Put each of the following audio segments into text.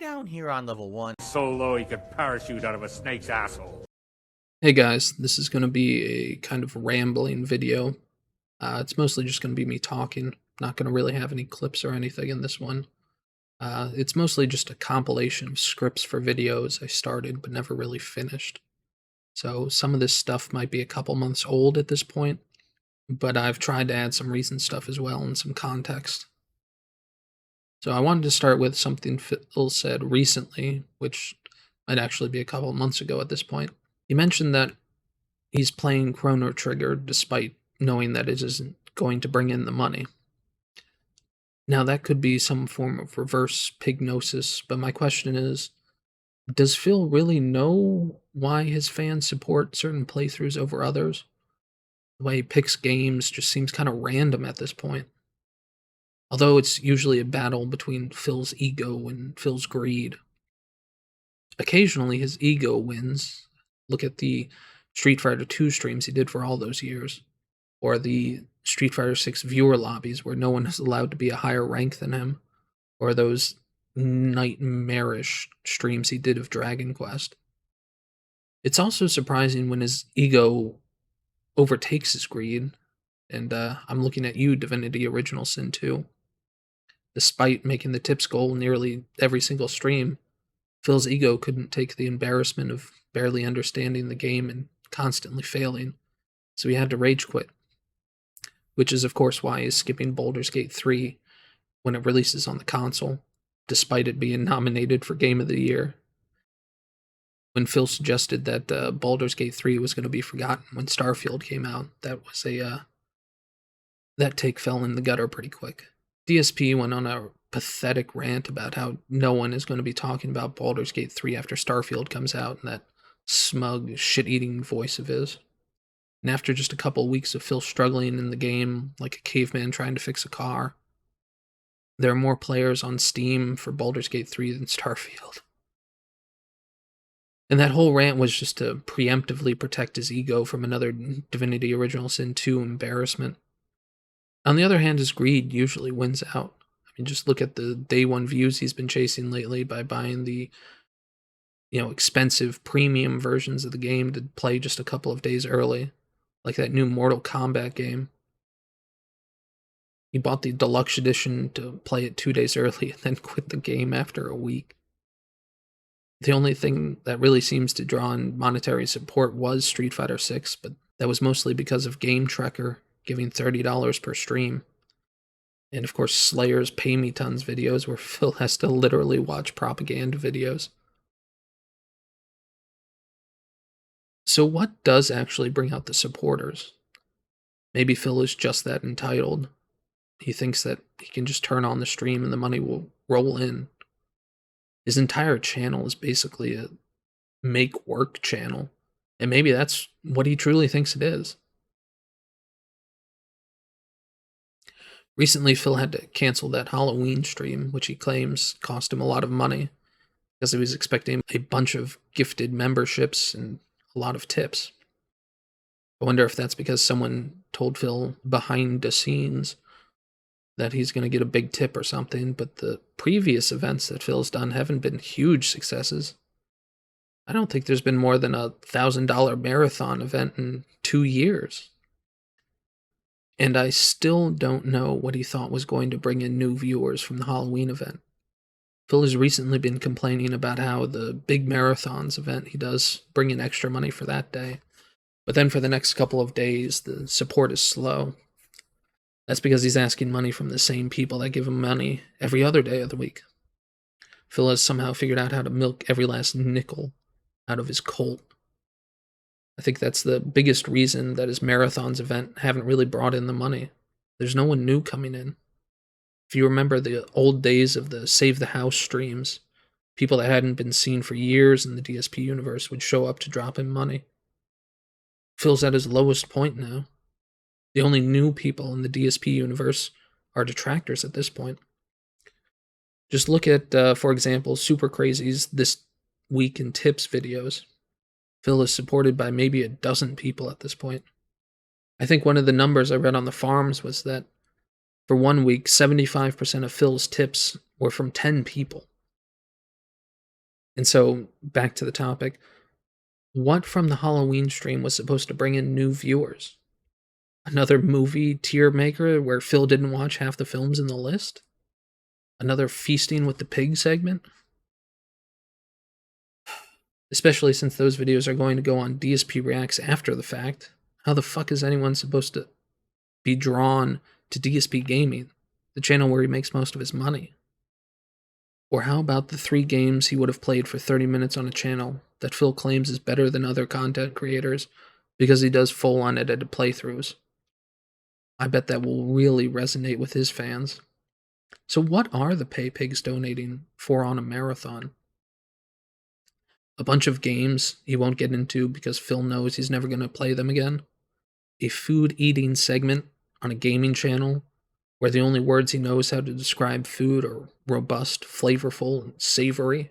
down here on level 1 so low you could parachute out of a snake's asshole. Hey guys, this is going to be a kind of rambling video. It's mostly just going to be me talking. Not going to really have any clips or anything in this one. It's mostly just a compilation of scripts for videos I started but never really finished. So some of this stuff might be a couple months old at this point, but I've tried to add some recent stuff as well and some context. So I wanted to start with something Phil said recently, which might actually be a couple months ago at this point. He mentioned that he's playing Chrono Trigger despite knowing that it isn't going to bring in the money. Now, that could be some form of reverse pignosis, but my question is, does Phil really know why his fans support certain playthroughs over others? The way he picks games just seems kind of random at this point. Although it's usually a battle between Phil's ego and Phil's greed. Occasionally, his ego wins. Look at the Street Fighter 2 streams he did for all those years, or the Street Fighter 6 viewer lobbies where no one is allowed to be a higher rank than him, or those nightmarish streams he did of Dragon Quest. It's also surprising when his ego overtakes his greed, and I'm looking at you, Divinity Original Sin 2. Despite making the tips goal nearly every single stream, Phil's ego couldn't take the embarrassment of barely understanding the game and constantly failing, so he had to rage quit. Which is, of course, why he's skipping Baldur's Gate 3 when it releases on the console, despite it being nominated for Game of the Year. When Phil suggested that Baldur's Gate 3 was going to be forgotten when Starfield came out, that was that take fell in the gutter pretty quick. DSP went on a pathetic rant about how no one is going to be talking about Baldur's Gate 3 after Starfield comes out, and that smug, shit-eating voice of his. And after just a couple of weeks of Phil struggling in the game like a caveman trying to fix a car, there are more players on Steam for Baldur's Gate 3 than Starfield. And that whole rant was just to preemptively protect his ego from another Divinity Original Sin 2 embarrassment. On the other hand, his greed usually wins out. I mean, just look at the day one views he's been chasing lately by buying the expensive premium versions of the game to play just a couple of days early, like that new Mortal Kombat game. He bought the deluxe edition to play it 2 days early and then quit the game after a week. The only thing that really seems to draw on monetary support was Street Fighter 6, but that was mostly because of Game Trekker giving $30 per stream. And of course, Slayer's Pay Me Tons videos where Phil has to literally watch propaganda videos. So what does actually bring out the supporters? Maybe Phil is just that entitled. He thinks that he can just turn on the stream and the money will roll in. His entire channel is basically a make-work channel, and maybe that's what he truly thinks it is. Recently, Phil had to cancel that Halloween stream, which he claims cost him a lot of money, because he was expecting a bunch of gifted memberships and a lot of tips. I wonder if that's because someone told Phil behind the scenes that he's going to get a big tip or something, but the previous events that Phil's done haven't been huge successes. I don't think there's been more than a $1,000 marathon event in 2 years. And I still don't know what he thought was going to bring in new viewers from the Halloween event. Phil has recently been complaining about how the big marathons event he does bring in extra money for that day. But then for the next couple of days, the support is slow. That's because he's asking money from the same people that give him money every other day of the week. Phil has somehow figured out how to milk every last nickel out of his cult. I think that's the biggest reason that his marathons event haven't really brought in the money. There's no one new coming in. If you remember the old days of the Save the House streams, people that hadn't been seen for years in the DSP universe would show up to drop him money. Phil's at his lowest point now. The only new people in the DSP universe are detractors at this point. Just look at, for example, Super Crazy's This Week in Tips videos. Phil is supported by maybe a dozen people at this point. I think one of the numbers I read on the forums was that for 1 week, 75% of Phil's tips were from 10 people. And so, back to the topic, what from the Halloween stream was supposed to bring in new viewers? Another movie tier maker where Phil didn't watch half the films in the list? Another feasting with the pig segment? Especially since those videos are going to go on DSP Reacts after the fact. How the fuck is anyone supposed to be drawn to DSP Gaming, the channel where he makes most of his money? Or how about the 3 games he would have played for 30 minutes on a channel that Phil claims is better than other content creators because he does full unedited playthroughs? I bet that will really resonate with his fans. So what are the pay pigs donating for on a marathon? A bunch of games he won't get into because Phil knows he's never going to play them again? A food eating segment on a gaming channel where the only words he knows how to describe food are robust, flavorful, and savory?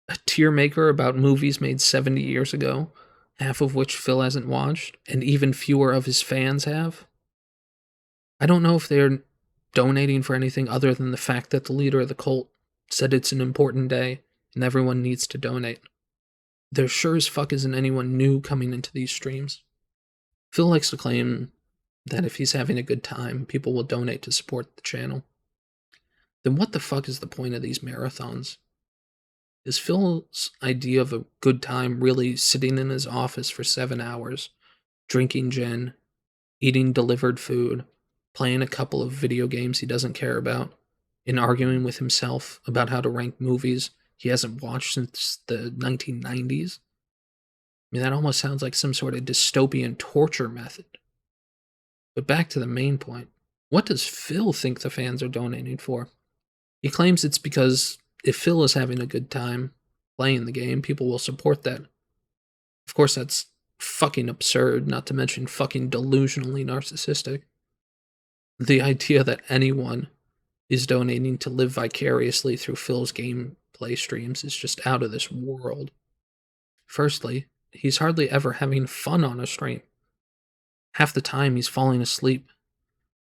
A tier maker about movies made 70 years ago, half of which Phil hasn't watched, and even fewer of his fans have? I don't know if they're donating for anything other than the fact that the leader of the cult said it's an important day and everyone needs to donate. There sure as fuck isn't anyone new coming into these streams. Phil likes to claim that if he's having a good time, people will donate to support the channel. Then what the fuck is the point of these marathons? Is Phil's idea of a good time really sitting in his office for 7 hours, drinking gin, eating delivered food, playing a couple of video games he doesn't care about, and arguing with himself about how to rank movies he hasn't watched since the 1990s? I mean, that almost sounds like some sort of dystopian torture method. But back to the main point. What does Phil think the fans are donating for? He claims it's because if Phil is having a good time playing the game, people will support that. Of course, that's fucking absurd, not to mention fucking delusionally narcissistic. The idea that anyone is donating to live vicariously through Phil's gameplay streams is just out of this world. Firstly, he's hardly ever having fun on a stream. Half the time he's falling asleep.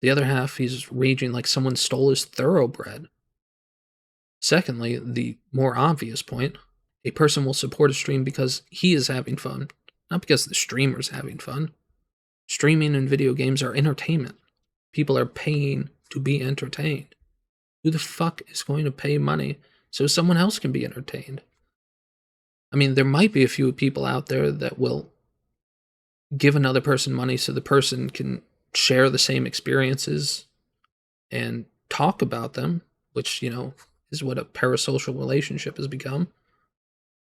The other half he's raging like someone stole his thoroughbred. Secondly, the more obvious point, a person will support a stream because he is having fun, not because the streamer's having fun. Streaming and video games are entertainment. People are paying to be entertained. Who the fuck is going to pay money so someone else can be entertained? I mean, there might be a few people out there that will give another person money so the person can share the same experiences and talk about them, which, is what a parasocial relationship has become.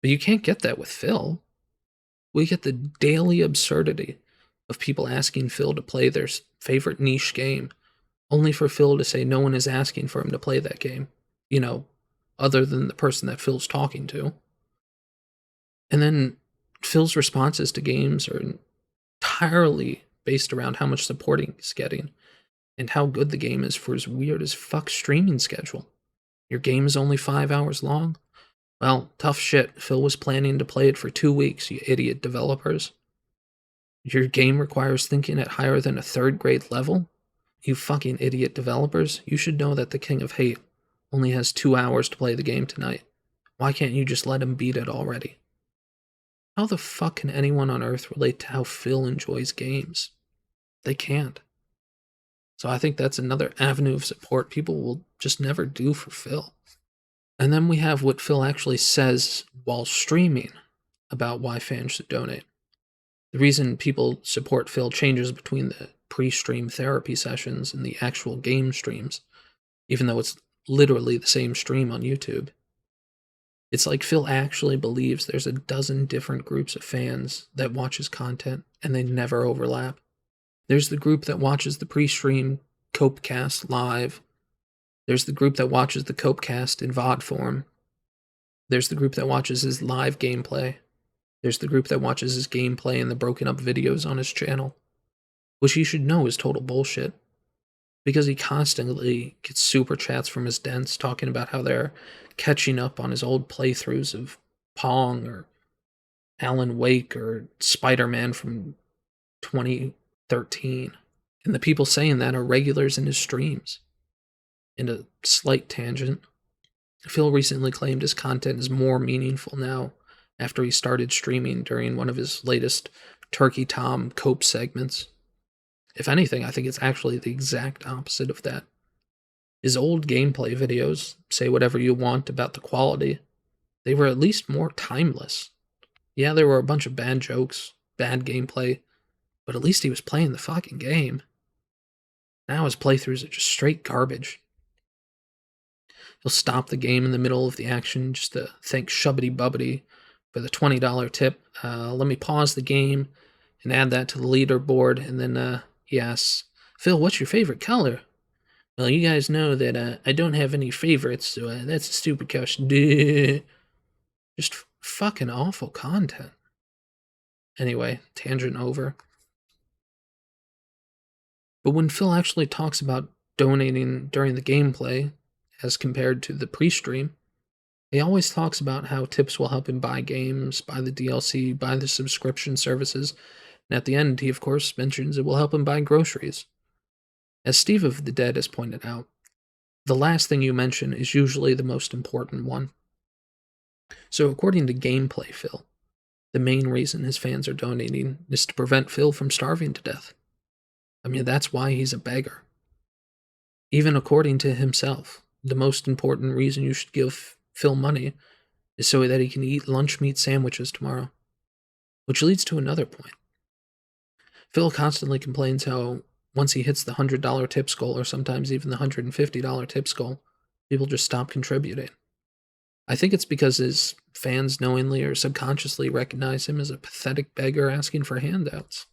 But you can't get that with Phil. We get the daily absurdity of people asking Phil to play their favorite niche game, only for Phil to say no one is asking for him to play that game, other than the person that Phil's talking to. And then Phil's responses to games are entirely based around how much supporting he's getting and how good the game is for his weird as fuck streaming schedule. Your game is only 5 hours long? Well, tough shit. Phil was planning to play it for 2 weeks, you idiot developers. Your game requires thinking at higher than a 3rd grade level? You fucking idiot developers. You should know that the King of Hate only has 2 hours to play the game tonight. Why can't you just let him beat it already? How the fuck can anyone on Earth relate to how Phil enjoys games? They can't. So I think that's another avenue of support people will just never do for Phil. And then we have what Phil actually says while streaming about why fans should donate. The reason people support Phil changes between the pre-stream therapy sessions and the actual game streams, even though it's literally the same stream on YouTube. It's like Phil actually believes there's a dozen different groups of fans that watch his content and they never overlap. There's the group that watches the pre-stream Copecast live. There's the group that watches the Copecast in VOD form. There's the group that watches his live gameplay. There's the group that watches his gameplay and the broken up videos on his channel, which he should know is total bullshit, because he constantly gets super chats from his dents talking about how they're catching up on his old playthroughs of Pong or Alan Wake or Spider-Man from 2013. And the people saying that are regulars in his streams. In a slight tangent, Phil recently claimed his content is more meaningful now after he started streaming during one of his latest Turkey Tom Cope segments. If anything, I think it's actually the exact opposite of that. His old gameplay videos, say whatever you want about the quality, they were at least more timeless. Yeah, there were a bunch of bad jokes, bad gameplay, but at least he was playing the fucking game. Now his playthroughs are just straight garbage. He'll stop the game in the middle of the action just to thank Shubbity Bubbity for the $20 tip. Let me pause the game and add that to the leaderboard, and then he asks, Phil, what's your favorite color? Well, you guys know that I don't have any favorites, so that's a stupid question. Just fucking awful content. Anyway, tangent over. But when Phil actually talks about donating during the gameplay, as compared to the pre-stream, he always talks about how tips will help him buy games, buy the DLC, buy the subscription services, and at the end, he of course mentions it will help him buy groceries. As Steve of the Dead has pointed out, the last thing you mention is usually the most important one. So according to Gameplay Phil, the main reason his fans are donating is to prevent Phil from starving to death. I mean, that's why he's a beggar. Even according to himself, the most important reason you should give Phil money is so that he can eat lunch meat sandwiches tomorrow. Which leads to another point. Phil constantly complains how once he hits the $100 tips goal, or sometimes even the $150 tips goal, people just stop contributing. I think it's because his fans knowingly or subconsciously recognize him as a pathetic beggar asking for handouts.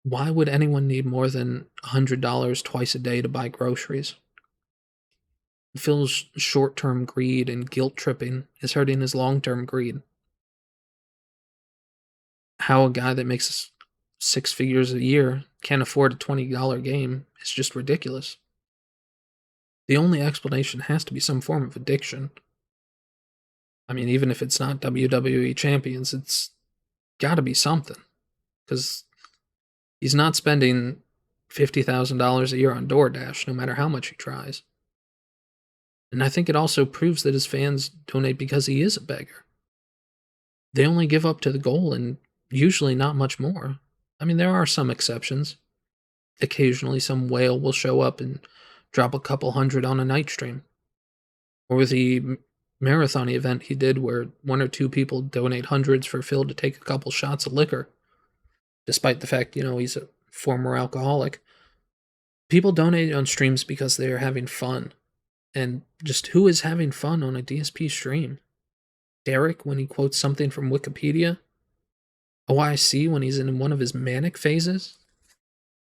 Why would anyone need more than $100 twice a day to buy groceries? Phil's short-term greed and guilt tripping is hurting his long-term greed. How a guy that makes 6 figures a year can't afford a $20 game is just ridiculous. The only explanation has to be some form of addiction. I mean, even if it's not WWE champions, it's gotta be something. Because he's not spending $50,000 a year on DoorDash, no matter how much he tries. And I think it also proves that his fans donate because he is a beggar. They only give up to the goal and usually not much more. I mean, there are some exceptions. Occasionally, some whale will show up and drop a couple hundred on a night stream. Or the marathon event he did where 1 or 2 people donate hundreds for Phil to take a couple shots of liquor. Despite the fact, he's a former alcoholic. People donate on streams because they are having fun. And just who is having fun on a DSP stream? Derek when he quotes something from Wikipedia? OIC when he's in one of his manic phases?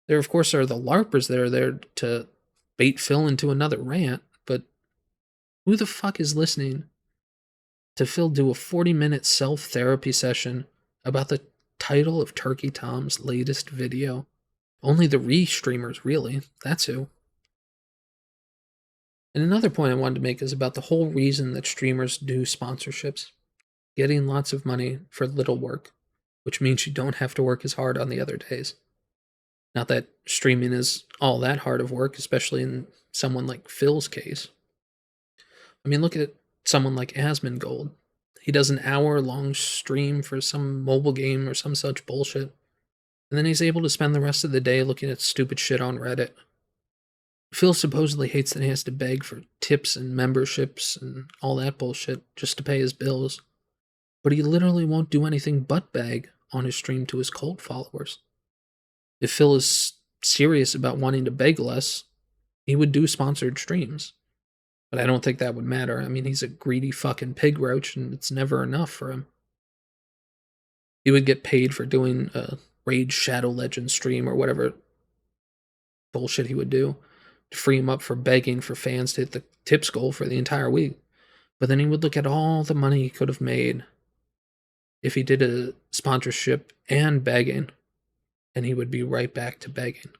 There, of course, are the LARPers that are there to bait Phil into another rant, but who the fuck is listening to Phil do a 40-minute self-therapy session about the title of Turkey Tom's latest video? Only the re-streamers, really. That's who. And another point I wanted to make is about the whole reason that streamers do sponsorships. Getting lots of money for little work, which means you don't have to work as hard on the other days. Not that streaming is all that hard of work, especially in someone like Phil's case. I mean, look at someone like Asmongold. He does an hour-long stream for some mobile game or some such bullshit, and then he's able to spend the rest of the day looking at stupid shit on Reddit. Phil supposedly hates that he has to beg for tips and memberships and all that bullshit just to pay his bills, but he literally won't do anything but beg on his stream to his cult followers. If Phil is serious about wanting to beg less, he would do sponsored streams. But I don't think that would matter. I mean, he's a greedy fucking pig roach, and it's never enough for him. He would get paid for doing a Raid Shadow Legends stream or whatever bullshit he would do to free him up for begging for fans to hit the tips goal for the entire week. But then he would look at all the money he could have made if he did a sponsorship and begging, and he would be right back to begging.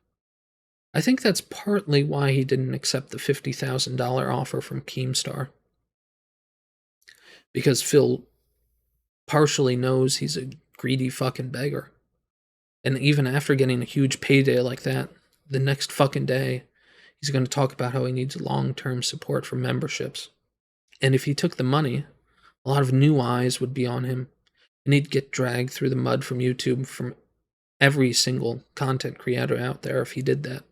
I think that's partly why he didn't accept the $50,000 offer from Keemstar. Because Phil partially knows he's a greedy fucking beggar. And even after getting a huge payday like that, the next fucking day, He's going to talk about how he needs long-term support from memberships. And if he took the money, a lot of new eyes would be on him, and he'd get dragged through the mud from YouTube from every single content creator out there if he did that.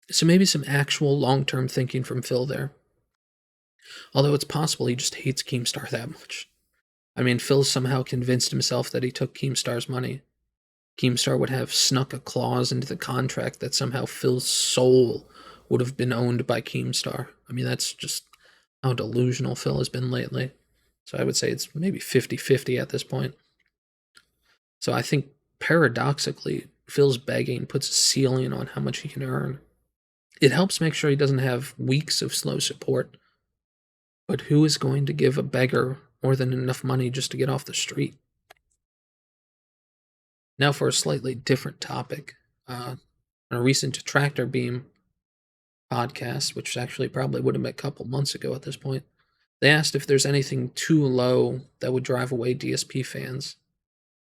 So maybe some actual long-term thinking from Phil there. Although it's possible he just hates Keemstar that much. I mean, Phil somehow convinced himself that he took Keemstar's money. Keemstar would have snuck a clause into the contract that somehow Phil's soul would have been owned by Keemstar. I mean, that's just how delusional Phil has been lately. So I would say it's maybe 50-50 at this point. So I think paradoxically, Phil's begging puts a ceiling on how much he can earn. It helps make sure he doesn't have weeks of slow support. But who is going to give a beggar more than enough money just to get off the street? Now for a slightly different topic. On a recent Tractor Beam podcast, which actually probably would have been a couple months ago at this point, they asked if there's anything too low that would drive away DSP fans.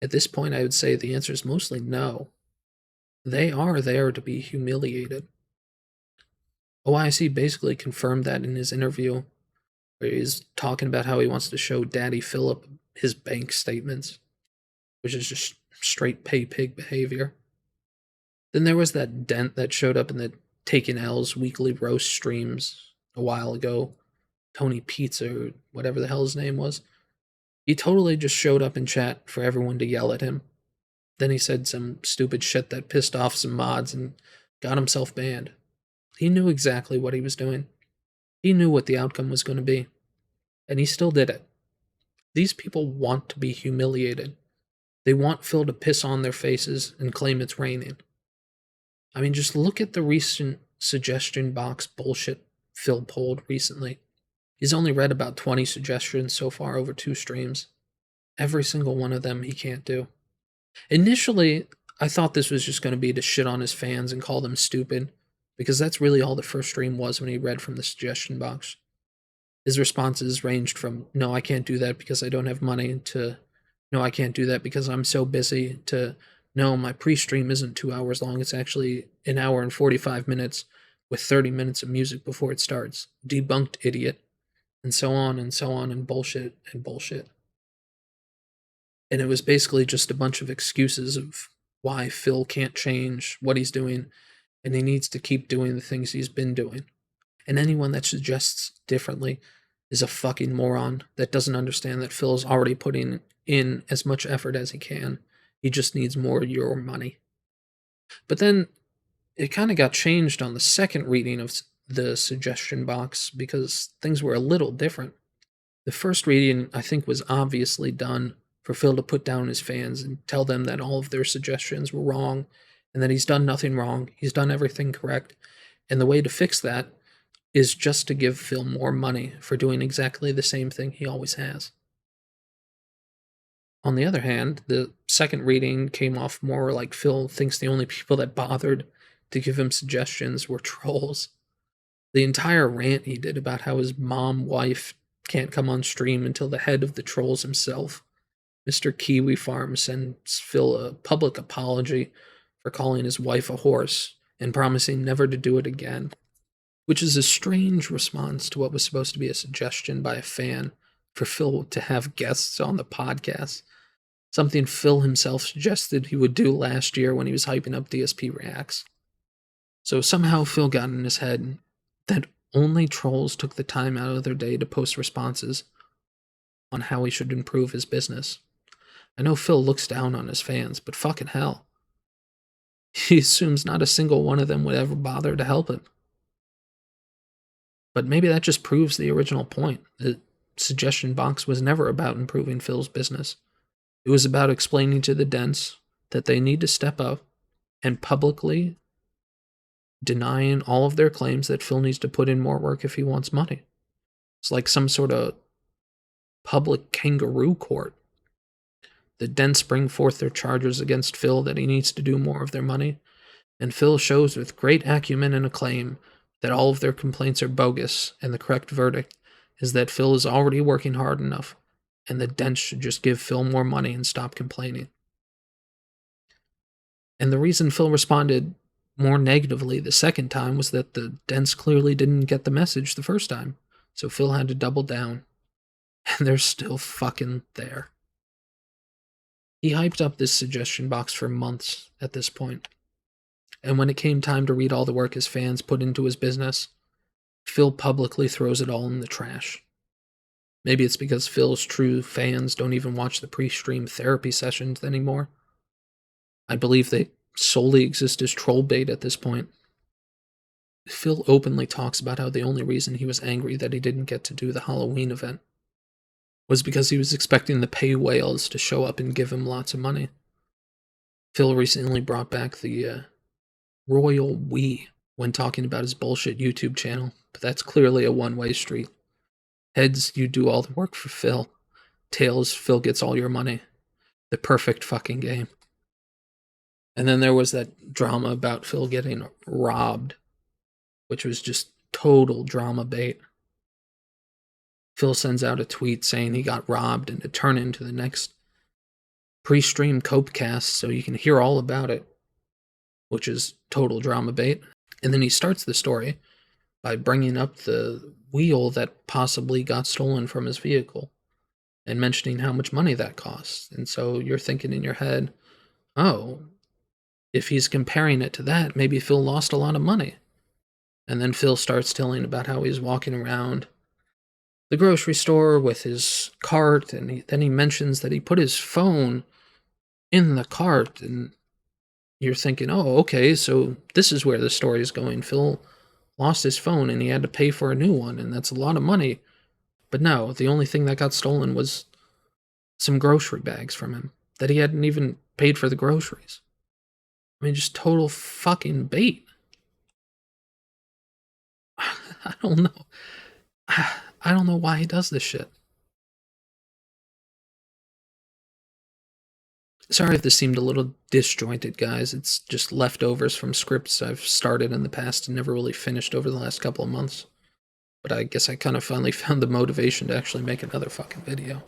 At this point, I would say the answer is mostly no. They are there to be humiliated. OIC basically confirmed that in his interview, where he's talking about how he wants to show Daddy Philip his bank statements, which is just straight pay pig behavior. Then there was that dent that showed up in the Taking L's weekly roast streams a while ago. Tony Pizza, or whatever the hell his name was. He totally just showed up in chat for everyone to yell at him. Then he said some stupid shit that pissed off some mods and got himself banned. He knew exactly what he was doing. He knew what the outcome was going to be. And he still did it. These people want to be humiliated. They want Phil to piss on their faces and claim it's raining. I mean, just look at the recent suggestion box bullshit Phil pulled recently. He's only read about 20 suggestions so far over 2 streams. Every single one of them he can't do. Initially, I thought this was just going to be to shit on his fans and call them stupid, because that's really all the first stream was when he read from the suggestion box. His responses ranged from, no, I can't do that because I don't have money, to, no, I can't do that because I'm so busy, to, no, my pre-stream isn't 2 hours long, it's actually 1 hour and 45 minutes with 30 minutes of music before it starts. Debunked, idiot. And so on and so on, and bullshit and bullshit. And it was basically just a bunch of excuses of why Phil can't change what he's doing, and he needs to keep doing the things he's been doing. And anyone that suggests differently is a fucking moron that doesn't understand that Phil's already putting in as much effort as he can. He just needs more of your money. But then it kind of got changed on the second reading of the suggestion box because things were a little different. The first reading, I think, was obviously done for Phil to put down his fans and tell them that all of their suggestions were wrong and that he's done nothing wrong, he's done everything correct. And the way to fix that is just to give Phil more money for doing exactly the same thing he always has. On the other hand, the second reading came off more like Phil thinks the only people that bothered to give him suggestions were trolls. The entire rant he did about how his wife can't come on stream until the head of the trolls himself, Mr. Kiwi Farm, sends Phil a public apology for calling his wife a horse and promising never to do it again, which is a strange response to what was supposed to be a suggestion by a fan for Phil to have guests on the podcast, something Phil himself suggested he would do last year when he was hyping up DSP Reacts. So somehow Phil got in his head that only trolls took the time out of their day to post responses on how he should improve his business. I know Phil looks down on his fans, but fucking hell. He assumes not a single one of them would ever bother to help him. But maybe that just proves the original point. The suggestion box was never about improving Phil's business. It was about explaining to the dents that they need to step up and publicly denying all of their claims that Phil needs to put in more work if he wants money. It's like some sort of public kangaroo court. The dents bring forth their charges against Phil that he needs to do more of their money, and Phil shows with great acumen and acclaim that all of their complaints are bogus, and the correct verdict is that Phil is already working hard enough, and the dents should just give Phil more money and stop complaining. And the reason Phil responded, more negatively the second time was that the dents clearly didn't get the message the first time, so Phil had to double down, and they're still fucking there. He hyped up this suggestion box for months at this point, and when it came time to read all the work his fans put into his business, Phil publicly throws it all in the trash. Maybe it's because Phil's true fans don't even watch the pre-stream therapy sessions anymore. I believe they solely exist as troll bait at this point. Phil openly talks about how the only reason he was angry that he didn't get to do the Halloween event was because he was expecting the pay whales to show up and give him lots of money. Phil recently brought back the royal we when talking about his bullshit YouTube channel, but that's clearly a one-way street. Heads, you do all the work for Phil. Tails, Phil gets all your money. The perfect fucking game. And then there was that drama about Phil getting robbed, which was just total drama bait. Phil sends out a tweet saying he got robbed and to turn into the next pre-stream Copecast so you can hear all about it, which is total drama bait. And then he starts the story by bringing up the wheel that possibly got stolen from his vehicle and mentioning how much money that costs. And so you're thinking in your head, oh, if he's comparing it to that, maybe Phil lost a lot of money. And then Phil starts telling about how he's walking around the grocery store with his cart, and then he mentions that he put his phone in the cart, and you're thinking, oh, okay, so this is where the story is going. Phil lost his phone and he had to pay for a new one, and that's a lot of money. But no, the only thing that got stolen was some grocery bags from him that he hadn't even paid for the groceries. I mean, just total fucking bait. I don't know. I don't know why he does this shit. Sorry if this seemed a little disjointed, guys. It's just leftovers from scripts I've started in the past and never really finished over the last couple of months. But I guess I kind of finally found the motivation to actually make another fucking video.